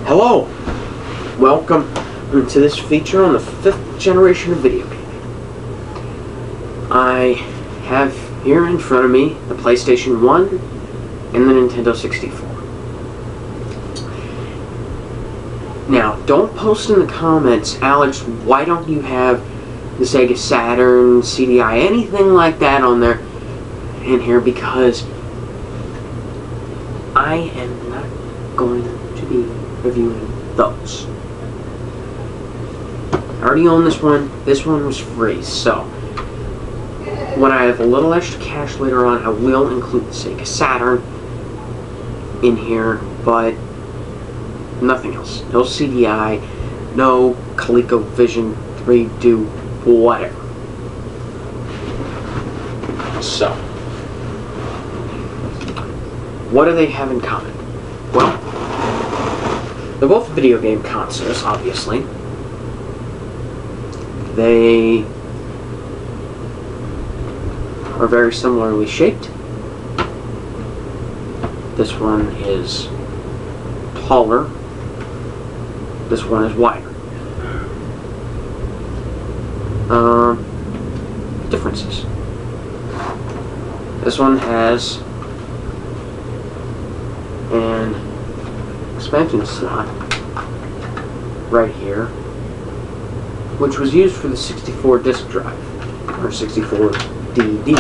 Hello! Welcome to this feature on the 5th generation of video gaming. I have here in front of me the PlayStation 1 and the Nintendo 64. Now, don't post in the comments, Alex, why don't you have the Sega Saturn, CDI, anything like that on there in here, because I am not going to be reviewing those. I already own this one. This one was free, so when I have a little extra cash later on, I will include the Sega Saturn in here, but nothing else. No CDI, no ColecoVision 3D, whatever. So, what do they have in common? Well, they're both video game consoles, obviously. They are very similarly shaped. This one is taller. This one is wider. Differences. This one has an expansion slot right here, which was used for the 64 disk drive, or 64 DD,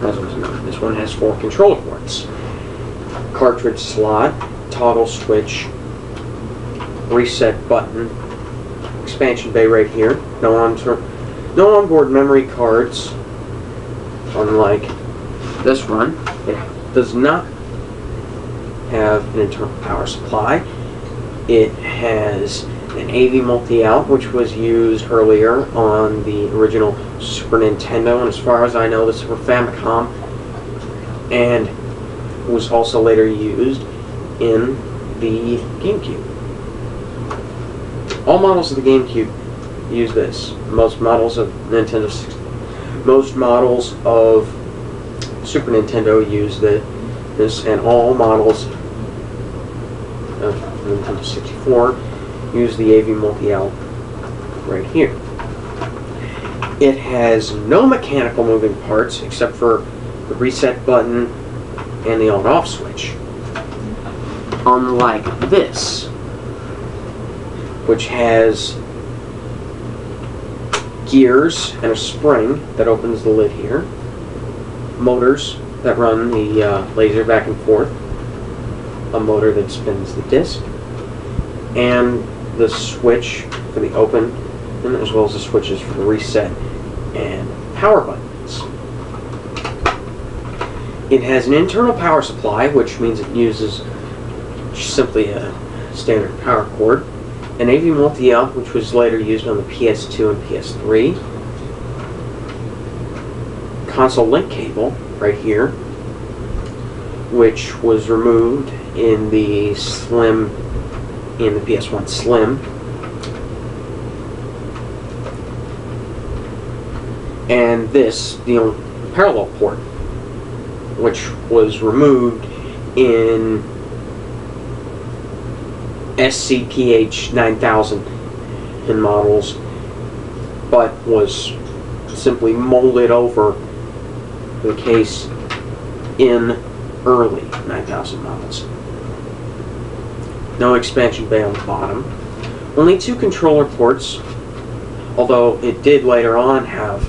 as it was known. This one has 4 controller ports. Cartridge slot, toggle switch, reset button, expansion bay right here. No onboard memory cards, unlike this one. It does not have an internal power supply. It has an AV multi-out, which was used earlier on the original Super Nintendo, and as far as I know, the Super Famicom, and was also later used in the GameCube. All models of the GameCube use this. Most models of Nintendo 60, most models of Super Nintendo use this, and all models of Nintendo 64 use the AV multi-out right here. It has no mechanical moving parts except for the reset button and the on-off switch. Unlike this, which has gears and a spring that opens the lid here, motors that run the laser back and forth, a motor that spins the disc, and the switch for the open, and as well as the switches for the reset and power buttons. It has an internal power supply, which means it uses simply a standard power cord, an AV multi-out, which was later used on the PS2 and PS3, console link cable right here, which was removed in the PS1 Slim, and this, the parallel port, which was removed in SCPH 9000 in models, but was simply molded over the case in early 9000 models. No expansion bay on the bottom. Only 2 controller ports, although it did later on have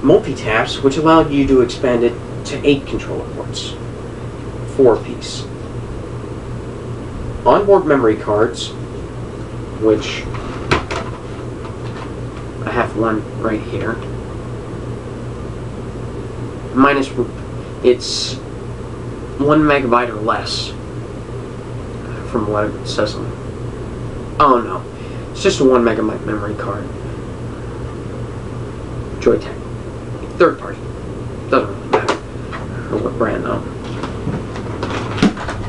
multi-taps, which allowed you to expand it to 8 controller ports, 4-piece. Onboard memory cards, which I have one right here. It's 1 megabyte or less, from what it says on it. Oh no, it's just a 1 megabyte memory card. Joytech. Third party. Doesn't really matter what brand though.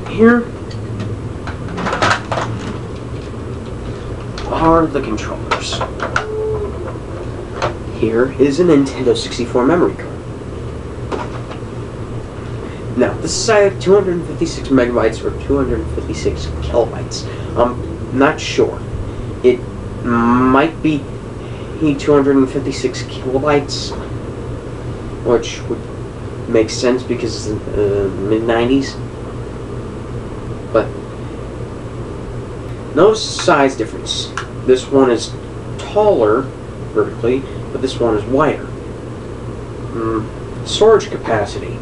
Here are the controllers. Here is a Nintendo 64 memory card. Now, This is either 256 megabytes or 256 kilobytes. I'm not sure. It might be 256 kilobytes, which would make sense because it's in the mid-90s. But notice the size difference. This one is taller vertically, but this one is wider. Storage capacity.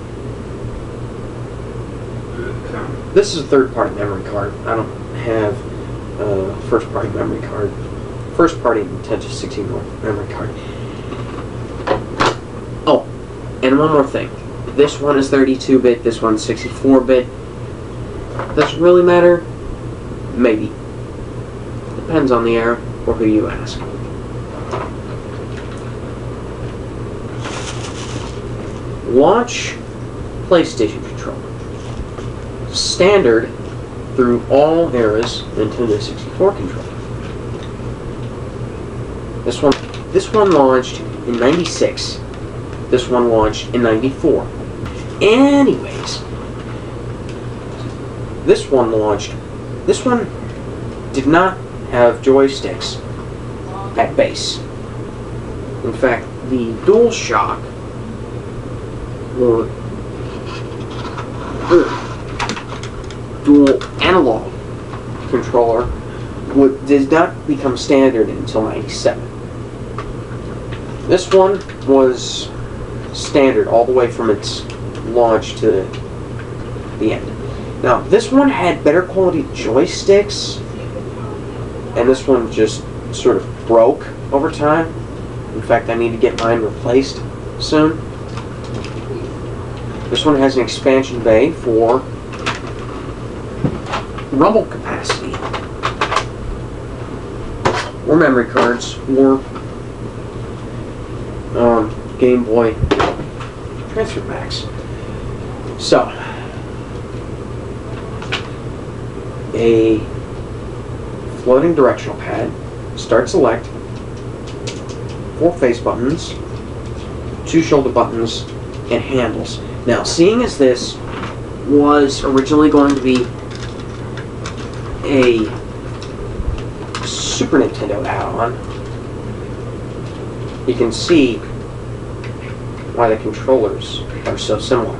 This is a third-party memory card. I don't have a first-party memory card. First-party Nintendo 64 memory card. Oh, and one more thing. This one is 32-bit, this one's 64-bit. Does it really matter? Maybe. Depends on the era or who you ask. Launch PlayStation controller. Standard through all eras Nintendo 64 controller. This one launched in 96. This one launched in 94. Anyways, this one did not have joysticks at base. In fact, the DualShock, or dual analog controller, did not become standard until 97. This one was standard all the way from its launch to the end. Now, this one had better quality joysticks, and this one just sort of broke over time. In fact, I need to get mine replaced soon. This one has an expansion bay for rumble capacity, or memory cards, or Game Boy transfer packs. So, a floating directional pad, start select, 4 face buttons, 2 shoulder buttons, and handles. Now, seeing as this was originally going to be a Super Nintendo add-on, you can see why the controllers are so similar.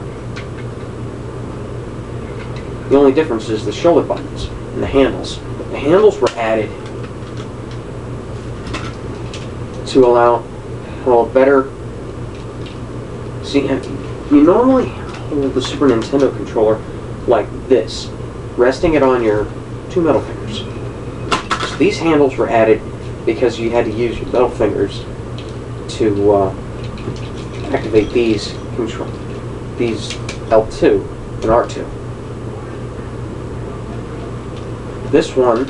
The only difference is the shoulder buttons and the handles. The handles were added to allow for a better... See, you normally hold the Super Nintendo controller like this, resting it on your 2 middle fingers. So these handles were added because you had to use your middle fingers to activate these L2 and R2. This one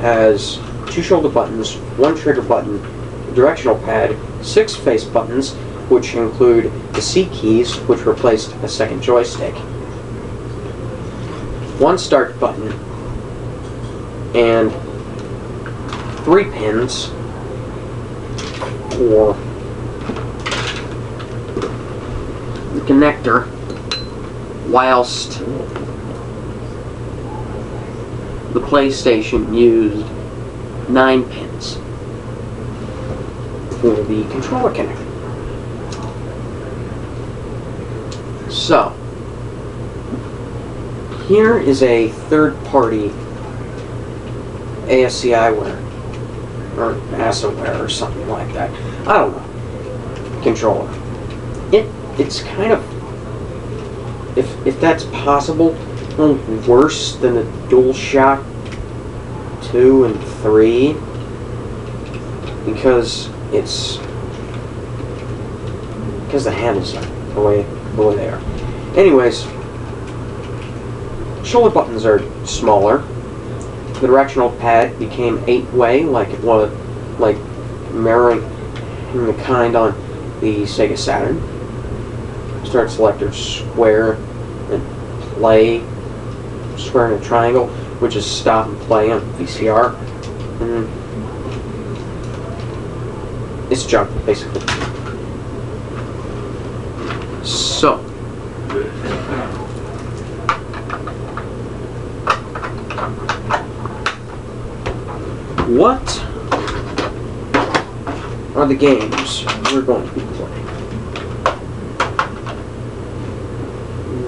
has 2 shoulder buttons, 1 trigger button, a directional pad, 6 face buttons, which include the C keys, which replaced a second joystick, 1 start button, and 3 pins for the connector, whilst the PlayStation used 9 pins for the controller connector. So, here is a third-party ASCIiWare, or ASCIiWare, or something like that. I don't know. Controller. It's kind of, if that's possible, worse than the DualShock 2 and 3, because the handles are the way they are. Anyways, shoulder buttons are smaller. The directional pad became 8-way, like it was, like mirroring the kind on the Sega Saturn. Start selector square and play, square and a triangle, which is stop and play on VCR. And it's junk, basically. So, What are the games we're going to be playing?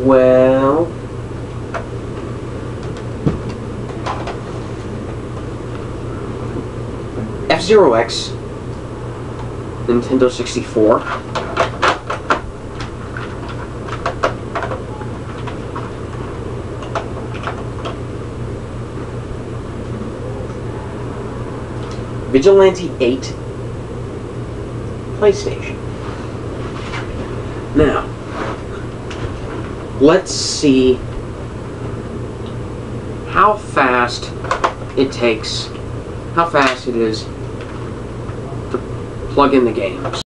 Well, F-Zero X, Nintendo 64. Vigilante 8, PlayStation. Now, let's see how fast it is to plug in the games.